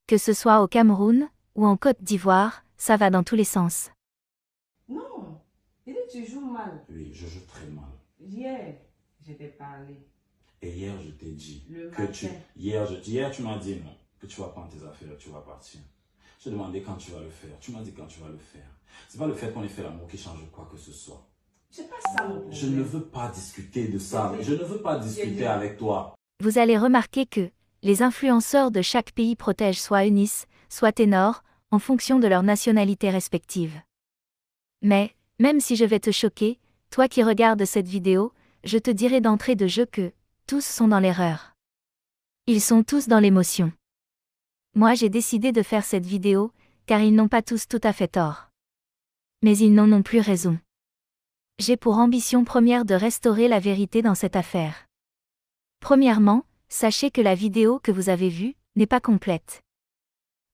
que ce soit au Cameroun ou en Côte d'Ivoire, ça va dans tous les sens. Non, il dit tu joues mal. Oui, je joue très mal. Hier, je t'ai parlé. Et hier, je t'ai dit Le que matin. Hier, tu m'as dit non, que tu vas prendre tes affaires, tu vas partir. Je t'ai demandé quand tu vas le faire. Tu m'as dit quand tu vas le faire. C'est pas le fait qu'on ait fait l'amour qui change quoi que ce soit. C'est pas ça mon problème. Je ne veux pas discuter de ça. Je ne veux pas discuter avec toi. Vous allez remarquer que les influenceurs de chaque pays protègent soit Eunice, soit Ténor, en fonction de leur nationalité respective. Mais, même si je vais te choquer, toi qui regardes cette vidéo, je te dirai d'entrée de jeu que tous sont dans l'erreur. Ils sont tous dans l'émotion. Moi j'ai décidé de faire cette vidéo, car ils n'ont pas tous tout à fait tort. Mais ils n'ont non plus raison. J'ai pour ambition première de restaurer la vérité dans cette affaire. Premièrement, sachez que la vidéo que vous avez vue n'est pas complète.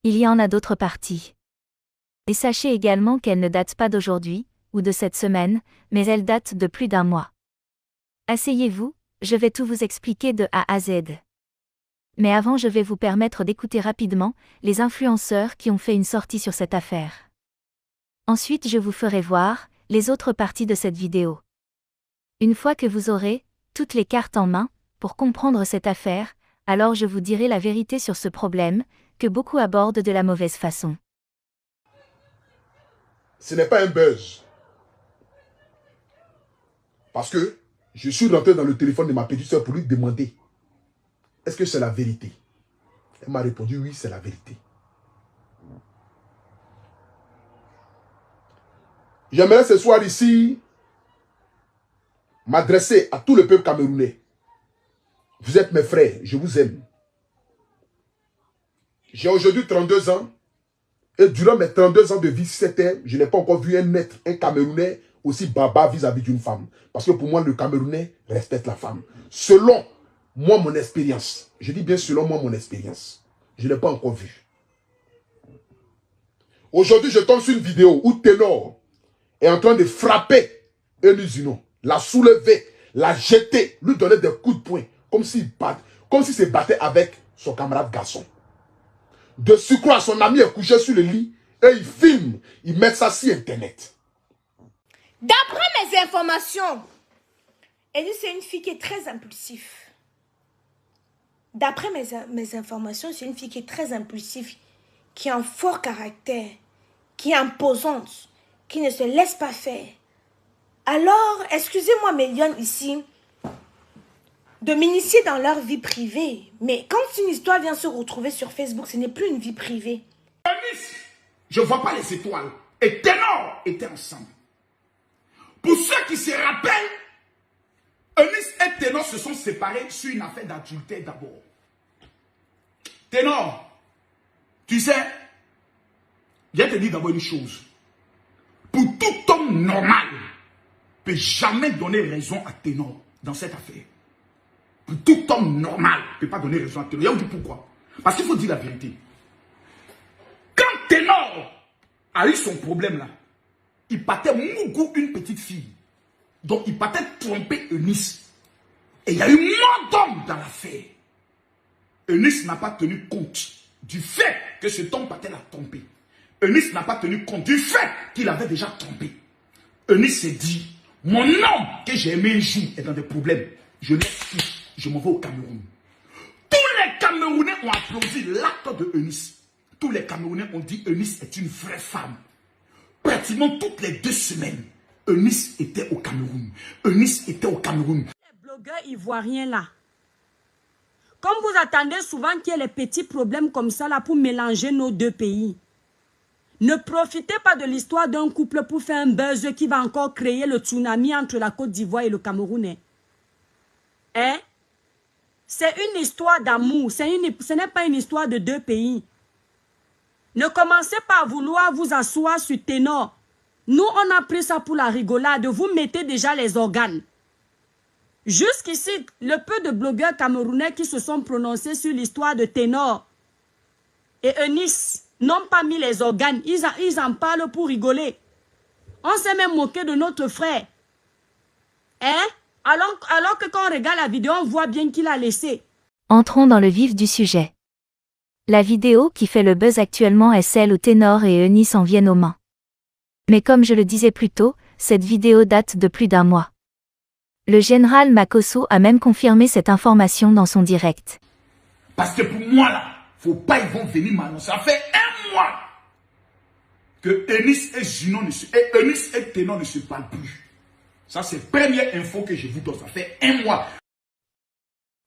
Il y en a d'autres parties. Et sachez également qu'elle ne date pas d'aujourd'hui, ou de cette semaine, mais elle date de plus d'un mois. Asseyez-vous, je vais tout vous expliquer de A à Z. Mais avant je vais vous permettre d'écouter rapidement les influenceurs qui ont fait une sortie sur cette affaire. Ensuite je vous ferai voir les autres parties de cette vidéo. Une fois que vous aurez toutes les cartes en main pour comprendre cette affaire, alors je vous dirai la vérité sur ce problème que beaucoup abordent de la mauvaise façon. Ce n'est pas un buzz. Parce que je suis rentré dans le téléphone de ma petite soeur pour lui demander est-ce que c'est la vérité? Elle m'a répondu oui, c'est la vérité. J'aimerais ce soir ici m'adresser à tout le peuple camerounais. Vous êtes mes frères, je vous aime. J'ai aujourd'hui 32 ans et durant mes 32 ans de vie sur cette terre, je n'ai pas encore vu un être, un Camerounais aussi barbare vis-à-vis d'une femme. Parce que pour moi, le Camerounais respecte la femme. Selon moi, mon expérience. Je dis bien selon moi, mon expérience. Je ne l'ai pas encore vu. Aujourd'hui, je tombe sur une vidéo où Ténor est en train de frapper Eunice Zinon, la soulever, la jeter, lui donner des coups de poing, comme s'il se battait avec son camarade garçon. De surcroît, son ami est couché sur le lit et il filme, il met ça sur Internet. D'après mes informations, Eunice c'est une fille qui est très impulsive. D'après mes informations, c'est une fille qui est très impulsive, qui a un fort caractère, qui est imposante, qui ne se laisse pas faire. Alors, excusez-moi mes lions ici, de m'initier dans leur vie privée. Mais quand une histoire vient se retrouver sur Facebook, ce n'est plus une vie privée. Eunice, je ne vois pas les étoiles. Et Ténor étaient ensemble. Pour ceux qui se rappellent, Eunice et Ténor se sont séparés sur une affaire d'adultère d'abord. Ténor, tu sais, je vais te dire d'abord une chose. Pour tout homme normal, ne peut jamais donner raison à Ténor dans cette affaire. Pour tout homme normal, ne peut pas donner raison à Ténor. Et on dit pourquoi? Parce qu'il faut dire la vérité. Quand Ténor a eu son problème là, il partait Mougou une petite fille. Donc il partait tromper Eunice. Et il y a eu moins d'hommes dans l'affaire. Eunice n'a pas tenu compte du fait que cet homme partait la tromper. Eunice n'a pas tenu compte du fait qu'il avait déjà trompé. Eunice s'est dit, mon homme que j'ai aimé un jour est dans des problèmes. Je l'explique, je m'en vais au Cameroun. Tous les Camerounais ont applaudi l'acte de Eunice. Tous les Camerounais ont dit Eunice est une vraie femme. Pratiquement toutes les 2 semaines, Eunice était au Cameroun. Eunice était au Cameroun. Les blogueurs ivoiriens là, comme vous attendez souvent qu'il y ait les petits problèmes comme ça là pour mélanger nos 2 pays, ne profitez pas de l'histoire d'un couple pour faire un buzz qui va encore créer le tsunami entre la Côte d'Ivoire et le Cameroun. Hein? C'est une histoire d'amour, ce n'est pas une histoire de 2 pays. Ne commencez pas à vouloir vous asseoir sur Ténor. Nous, on a pris ça pour la rigolade. Vous mettez déjà les organes. Jusqu'ici, le peu de blogueurs camerounais qui se sont prononcés sur l'histoire de Ténor et Eunice n'ont pas mis les organes. Ils en parlent pour rigoler. On s'est même moqué de notre frère. Hein? Alors que quand on regarde la vidéo, on voit bien qu'il a laissé. Entrons dans le vif du sujet. La vidéo qui fait le buzz actuellement est celle où Ténor et Eunice en viennent aux mains. Mais comme je le disais plus tôt, cette vidéo date de plus d'un mois. Le général Makosso a même confirmé cette information dans son direct. Parce que pour moi là, faut pas ils vont venir m'annoncer. Ça fait un mois que Eunice et Ténor ne se parlent plus. Ça c'est la première info que je vous donne. Ça fait un mois.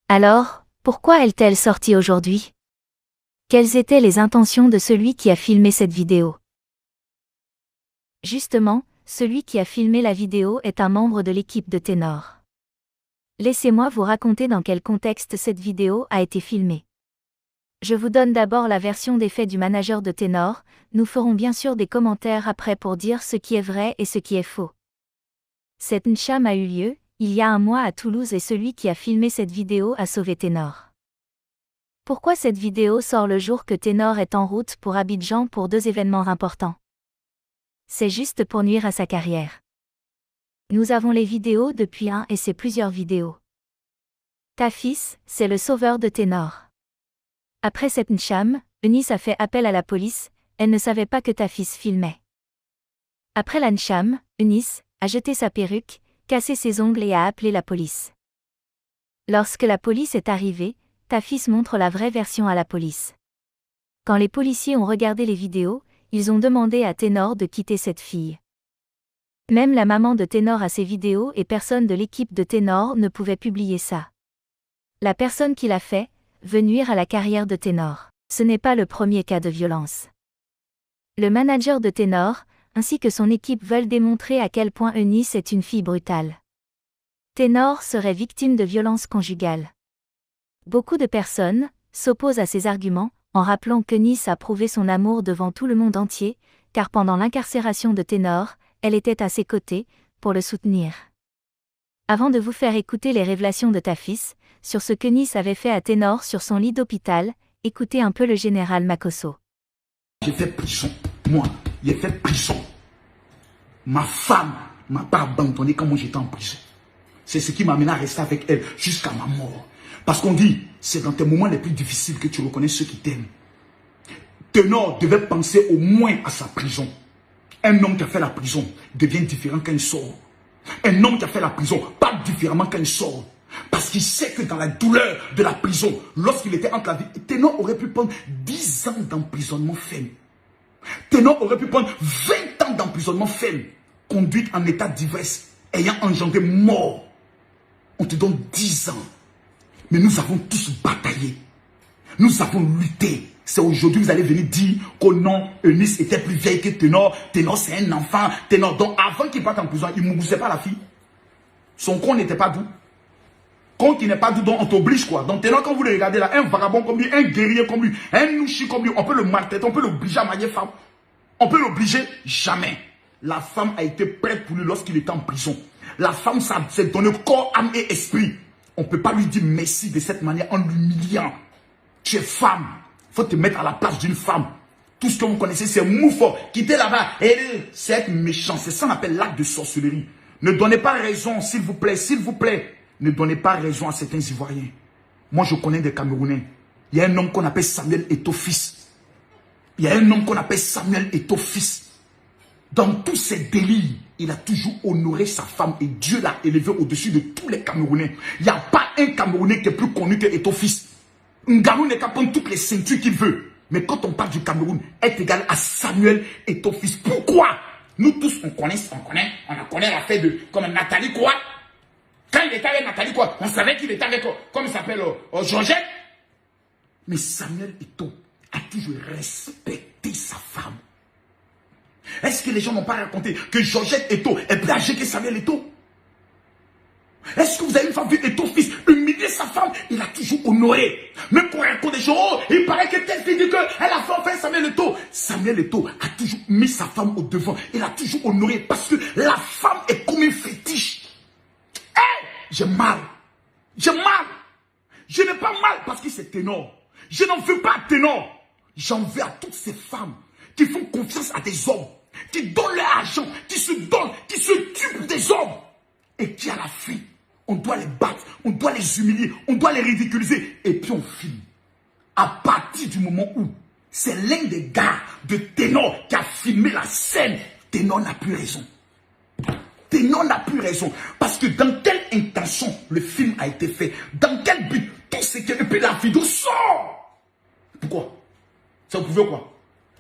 Alors, pourquoi est-elle sortie aujourd'hui? Quelles étaient les intentions de celui qui a filmé cette vidéo? Justement, celui qui a filmé la vidéo est un membre de l'équipe de Ténor. Laissez-moi vous raconter dans quel contexte cette vidéo a été filmée. Je vous donne d'abord la version des faits du manager de Ténor, nous ferons bien sûr des commentaires après pour dire ce qui est vrai et ce qui est faux. Cette Ncham a eu lieu, il y a un mois à Toulouse et celui qui a filmé cette vidéo a sauvé Ténor. Pourquoi cette vidéo sort le jour que Ténor est en route pour Abidjan pour 2 événements importants? C'est juste pour nuire à sa carrière. Nous avons les vidéos depuis un et c'est plusieurs vidéos. Tafis, c'est le sauveur de Ténor. Après cette Ncham, Eunice a fait appel à la police, elle ne savait pas que Tafis filmait. Après la Ncham, Eunice a jeté sa perruque, cassé ses ongles et a appelé la police. Lorsque la police est arrivée, Tafis montre la vraie version à la police. Quand les policiers ont regardé les vidéos, ils ont demandé à Ténor de quitter cette fille. Même la maman de Ténor a ses vidéos et personne de l'équipe de Ténor ne pouvait publier ça. La personne qui l'a fait veut nuire à la carrière de Ténor. Ce n'est pas le premier cas de violence. Le manager de Ténor, ainsi que son équipe veulent démontrer à quel point Eunice est une fille brutale. Ténor serait victime de violences conjugales. Beaucoup de personnes s'opposent à ces arguments, en rappelant qu'Eunice a prouvé son amour devant tout le monde entier, car pendant l'incarcération de Ténor, elle était à ses côtés, pour le soutenir. Avant de vous faire écouter les révélations de Tafis, sur ce qu'Eunice avait fait à Ténor sur son lit d'hôpital, écoutez un peu le général Makosso. J'ai fait prison, moi, j'ai fait prison. Ma femme m'a pas abandonné quand moi j'étais en prison. C'est ce qui m'a amené à rester avec elle jusqu'à ma mort. Parce qu'on dit, c'est dans tes moments les plus difficiles que tu reconnais ceux qui t'aiment. Ténor devait penser au moins à sa prison. Un homme qui a fait la prison devient différent quand il sort. Un homme qui a fait la prison parle différemment quand il sort. Parce qu'il sait que dans la douleur de la prison, lorsqu'il était entre la vie, Ténor aurait pu prendre 10 ans d'emprisonnement ferme. Ténor aurait pu prendre 20 ans d'emprisonnement ferme, conduite en état d'ivresse, ayant engendré mort. On te donne 10 ans. Mais nous avons tous bataillé. Nous avons lutté. C'est aujourd'hui que vous allez venir dire qu'au non, Eunice était plus vieille que Ténor. Ténor, c'est un enfant. Ténor, donc avant qu'il parte en prison, il ne moussait pas la fille. Son con n'était pas doux. Con qui n'est pas doux, donc on t'oblige quoi. Donc Ténor, quand vous le regardez là, un vagabond comme lui, un guerrier comme lui, un nouchi comme lui, on peut le maltraiter, on peut l'obliger à marier femme. On peut l'obliger? Jamais. La femme a été prête pour lui lorsqu'il était en prison. La femme s'est donné corps, âme et esprit. On ne peut pas lui dire merci de cette manière en l'humiliant. Tu es femme. Il faut te mettre à la place d'une femme. Tout ce que vous connaissez, c'est Moufo. Quittez là-bas. Et c'est être méchant. C'est ça qu'on appelle l'acte de sorcellerie. Ne donnez pas raison, s'il vous plaît. S'il vous plaît. Ne donnez pas raison à certains Ivoiriens. Moi, je connais des Camerounais. Il y a un homme qu'on appelle Samuel Eto'o-fils. Il y a un homme qu'on appelle Samuel Eto'o-fils. Dans tous ses délires, il a toujours honoré sa femme et Dieu l'a élevé au-dessus de tous les Camerounais. Il n'y a pas un Camerounais qui est plus connu que Eto'o-fils. Ngarou n'est qu'à prendre toutes les ceintures qu'il veut. Mais quand on parle du Cameroun, est égal à Samuel Eto'o-fils. Pourquoi? Nous tous, on connaît l'affaire de, comme Nathalie quoi. Quand il était avec Nathalie quoi, on savait qu'il était avec, comme il s'appelle, Georgette. Mais Samuel Eto'o a toujours respecté sa femme. Est-ce que les gens n'ont pas raconté que Georgette Eto'o est plus âgée que Samuel Eto'o? Est-ce que vous avez une femme vu Eto'o-fils humilier sa femme? Il a toujours honoré. Même pour raconter des choses, oh, il paraît que telle fille dit qu'elle a fait enfin Samuel Eto'o. Samuel Eto'o a toujours mis sa femme au devant. Il a toujours honoré parce que la femme est comme un fétiche. Hey, j'ai mal. J'ai mal. Je n'ai pas mal parce que c'est Ténor. Je n'en veux pas à Ténor. J'en veux à toutes ces femmes qui font confiance à des hommes, qui donnent leur argent, qui se donnent, qui se tuent pour des hommes. Et qui à la fin, on doit les battre, on doit les humilier, on doit les ridiculiser. Et puis on filme. À partir du moment où c'est l'un des gars de Ténor qui a filmé la scène, Ténor n'a plus raison. Ténor n'a plus raison. Parce que dans quelle intention le film a été fait? Dans quel but? Tout ce que... Et puis la vidéo sort. Pourquoi? Ça pouvait quoi?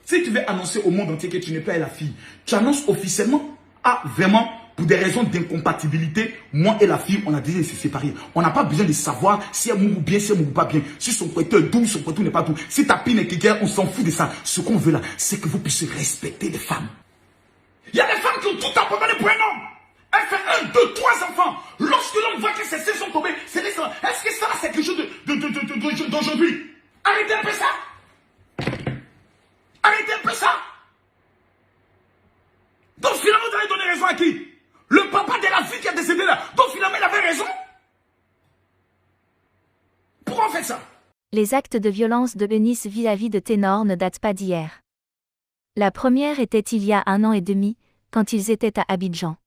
Si tu veux annoncer au monde entier que tu n'es pas la fille, tu annonces officiellement. Ah, vraiment, pour des raisons d'incompatibilité, moi et la fille, on a déjà se séparés. On n'a pas besoin de savoir si elle mourut bien, si elle mourut pas bien, si son pointeur est doux, son pointeur n'est pas doux. Si ta pine est quelqu'un, on s'en fout de ça. Ce qu'on veut là, c'est que vous puissiez respecter les femmes. Il y a des femmes qui ont tout abandonné pour un homme. Elle fait 1, 2, 3 enfants. Lorsque l'homme voit que ses seins sont tombés, c'est des enfants. Est-ce que ça c'est quelque chose d'aujourd'hui? Arrêtez un peu ça. Arrêtez un peu ça. Donc finalement, vous avez donné raison à qui? Le papa de la fille qui est décédé là. Donc finalement, il avait raison. Pourquoi on fait ça? Les actes de violence de Eunice vis-à-vis de Ténor ne datent pas d'hier. La première était il y a 1 an et demi, quand ils étaient à Abidjan.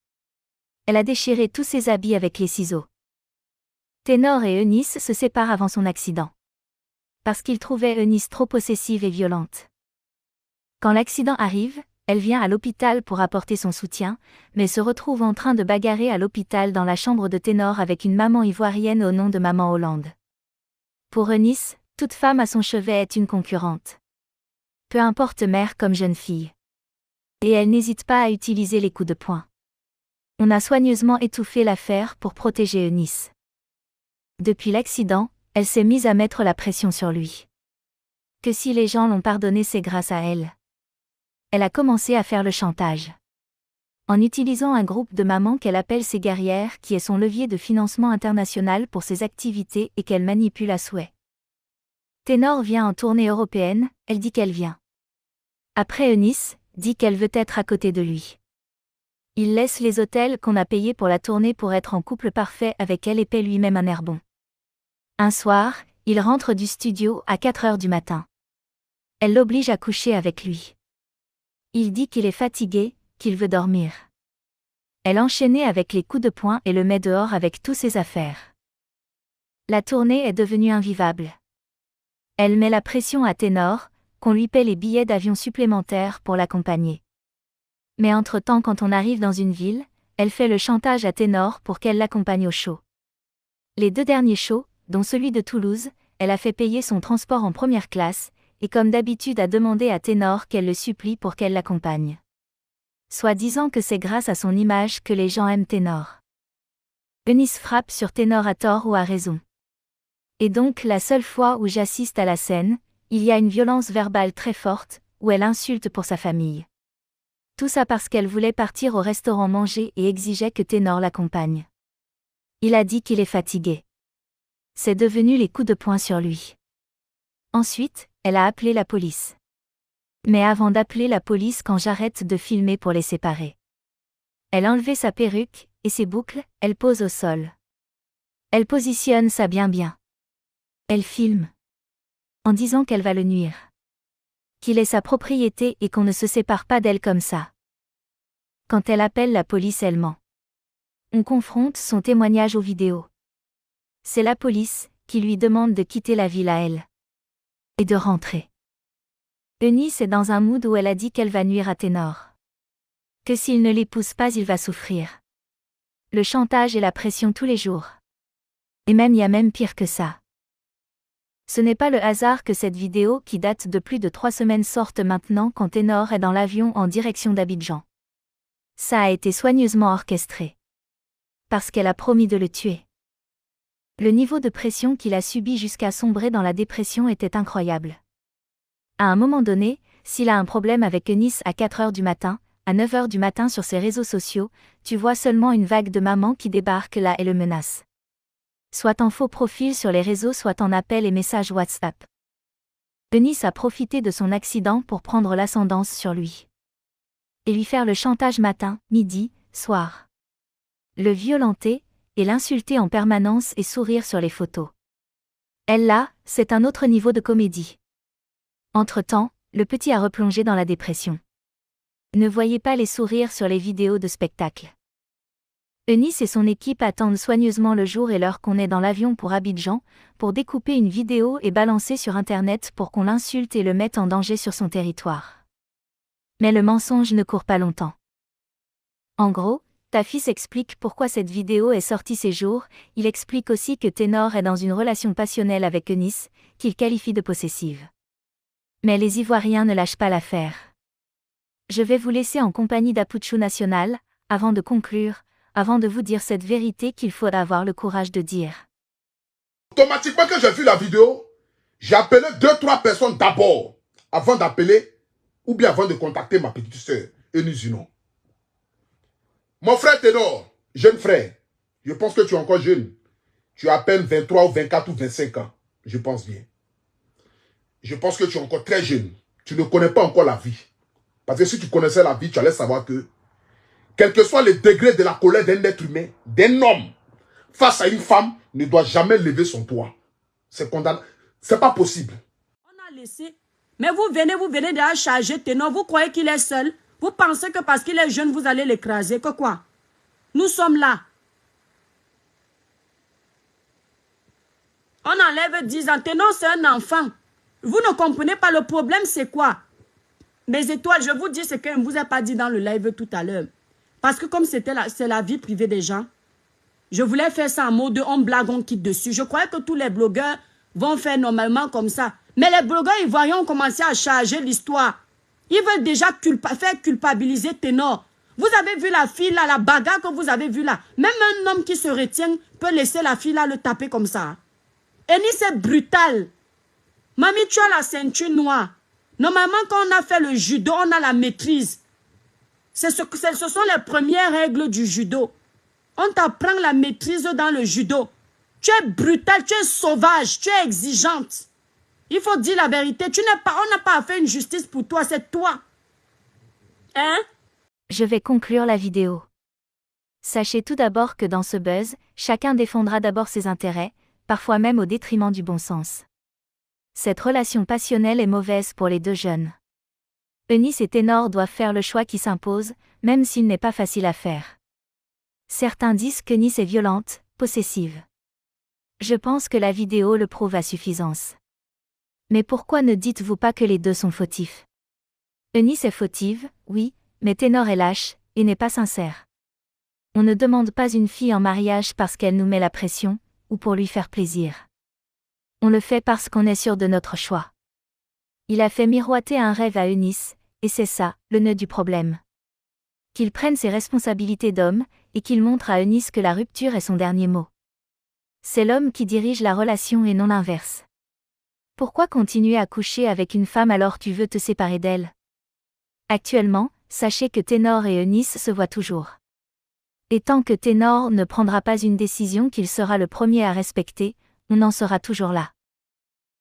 Elle a déchiré tous ses habits avec les ciseaux. Ténor et Eunice se séparent avant son accident. Parce qu'ils trouvaient Eunice trop possessive et violente. Quand l'accident arrive, elle vient à l'hôpital pour apporter son soutien, mais se retrouve en train de bagarrer à l'hôpital dans la chambre de Ténor avec une maman ivoirienne au nom de Maman Hollande. Pour Eunice, toute femme à son chevet est une concurrente. Peu importe mère comme jeune fille. Et elle n'hésite pas à utiliser les coups de poing. On a soigneusement étouffé l'affaire pour protéger Eunice. Depuis l'accident, elle s'est mise à mettre la pression sur lui. Que si les gens l'ont pardonné, c'est grâce à elle. Elle a commencé à faire le chantage. En utilisant un groupe de mamans qu'elle appelle ses guerrières, qui est son levier de financement international pour ses activités et qu'elle manipule à souhait. Ténor vient en tournée européenne, elle dit qu'elle vient. Après Eunice, dit qu'elle veut être à côté de lui. Il laisse les hôtels qu'on a payés pour la tournée pour être en couple parfait avec elle et paie lui-même un air bon. Un soir, il rentre du studio à 4 heures du matin. Elle l'oblige à coucher avec lui. Il dit qu'il est fatigué, qu'il veut dormir. Elle enchaînait avec les coups de poing et le met dehors avec tous ses affaires. La tournée est devenue invivable. Elle met la pression à Ténor, qu'on lui paie les billets d'avion supplémentaires pour l'accompagner. Mais entre-temps, quand on arrive dans une ville, elle fait le chantage à Ténor pour qu'elle l'accompagne au show. Les 2 derniers shows, dont celui de Toulouse, elle a fait payer son transport en première classe, et comme d'habitude a demandé à Ténor qu'elle le supplie pour qu'elle l'accompagne. Soit disant que c'est grâce à son image que les gens aiment Ténor. Eunice frappe sur Ténor à tort ou à raison. Et donc la seule fois où j'assiste à la scène, il y a une violence verbale très forte, où elle insulte pour sa famille. Tout ça parce qu'elle voulait partir au restaurant manger et exigeait que Ténor l'accompagne. Il a dit qu'il est fatigué. C'est devenu les coups de poing sur lui. Ensuite, elle a appelé la police. Mais avant d'appeler la police, quand j'arrête de filmer pour les séparer. Elle a enlevé sa perruque, et ses boucles, elle pose au sol. Elle positionne ça bien. Elle filme. En disant qu'elle va le nuire. Qu'il est sa propriété et qu'on ne se sépare pas d'elle comme ça. Quand elle appelle la police, elle ment. On confronte son témoignage aux vidéos. C'est la police qui lui demande de quitter la ville à elle. Et de rentrer. Eunice est dans un mood où elle a dit qu'elle va nuire à Ténor. Que s'il ne l'épouse pas, il va souffrir. Le chantage et la pression tous les jours. Et même il y a même pire que ça. Ce n'est pas le hasard que cette vidéo qui date de plus de 3 semaines sorte maintenant quand Ténor est dans l'avion en direction d'Abidjan. Ça a été soigneusement orchestré. Parce qu'elle a promis de le tuer. Le niveau de pression qu'il a subi jusqu'à sombrer dans la dépression était incroyable. À un moment donné, s'il a un problème avec Eunice à 4 heures du matin, à 9 heures du matin sur ses réseaux sociaux, tu vois seulement une vague de mamans qui débarquent là et le menacent. Soit en faux profil sur les réseaux, soit en appels et messages WhatsApp. Eunice a profité de son accident pour prendre l'ascendance sur lui. Et lui faire le chantage matin, midi, soir. Le violenter, et l'insulter en permanence et sourire sur les photos. Elle là, c'est un autre niveau de comédie. Entre-temps, le petit a replongé dans la dépression. Ne voyez pas les sourires sur les vidéos de spectacle. Eunice et son équipe attendent soigneusement le jour et l'heure qu'on est dans l'avion pour Abidjan, pour découper une vidéo et balancer sur Internet pour qu'on l'insulte et le mette en danger sur son territoire. Mais le mensonge ne court pas longtemps. En gros, ta fille explique pourquoi cette vidéo est sortie ces jours, il explique aussi que Ténor est dans une relation passionnelle avec Eunice, qu'il qualifie de possessive. Mais les Ivoiriens ne lâchent pas l'affaire. Je vais vous laisser en compagnie d'Apouchou National, avant de conclure, avant de vous dire cette vérité qu'il faut avoir le courage de dire. Automatiquement, quand j'ai vu la vidéo, j'ai appelé 2-3 personnes d'abord, avant d'appeler, ou bien avant de contacter ma petite sœur, Eunice Zinon. Mon frère Ténor, jeune frère, je pense que tu es encore jeune. Tu as à peine 23 ou 24 ou 25 ans, je pense bien. Je pense que tu es encore très jeune. Tu ne connais pas encore la vie. Parce que si tu connaissais la vie, tu allais savoir que quel que soit le degré de la colère d'un être humain, d'un homme, face à une femme, ne doit jamais lever son poids. C'est condamné. C'est pas possible. On a laissé. Mais vous venez déjà charger Ténor. Vous croyez qu'il est seul? Vous pensez que parce qu'il est jeune, vous allez l'écraser? Que quoi? Nous sommes là. On enlève 10 ans. Ténor, c'est un enfant. Vous ne comprenez pas le problème, c'est quoi? Mes étoiles, je vous dis ce que je ne vous ai pas dit dans le live tout à l'heure. Parce que comme c'est la vie privée des gens, je voulais faire ça en mode on blague, on quitte dessus. Je croyais que tous les blogueurs vont faire normalement comme ça. Mais les blogueurs ivoiriens ont commencé à charger l'histoire. Ils veulent déjà faire culpabiliser Ténor. Vous avez vu la fille là, la bagarre que vous avez vue là. Même un homme qui se retient peut laisser la fille là le taper comme ça. Eunice est brutale. Mamie, tu as la ceinture noire. Normalement, quand on a fait le judo, on a la maîtrise. Ce sont les premières règles du judo. On t'apprend la maîtrise dans le judo. Tu es brutale, tu es sauvage, tu es exigeante. Il faut dire la vérité. On n'a pas fait une justice pour toi, c'est toi. Hein? Je vais conclure la vidéo. Sachez tout d'abord que dans ce buzz, chacun défendra d'abord ses intérêts, parfois même au détriment du bon sens. Cette relation passionnelle est mauvaise pour les deux jeunes. Eunice et Ténor doivent faire le choix qui s'impose, même s'il n'est pas facile à faire. Certains disent qu'Eunice est violente, possessive. Je pense que la vidéo le prouve à suffisance. Mais pourquoi ne dites-vous pas que les deux sont fautifs? Eunice est fautive, oui, mais Ténor est lâche, et n'est pas sincère. On ne demande pas une fille en mariage parce qu'elle nous met la pression, ou pour lui faire plaisir. On le fait parce qu'on est sûr de notre choix. Il a fait miroiter un rêve à Eunice, et c'est ça, le nœud du problème. Qu'il prenne ses responsabilités d'homme, et qu'il montre à Eunice que la rupture est son dernier mot. C'est l'homme qui dirige la relation et non l'inverse. Pourquoi continuer à coucher avec une femme alors tu veux te séparer d'elle? Actuellement, sachez que Ténor et Eunice se voient toujours. Et tant que Ténor ne prendra pas une décision qu'il sera le premier à respecter, on en sera toujours là.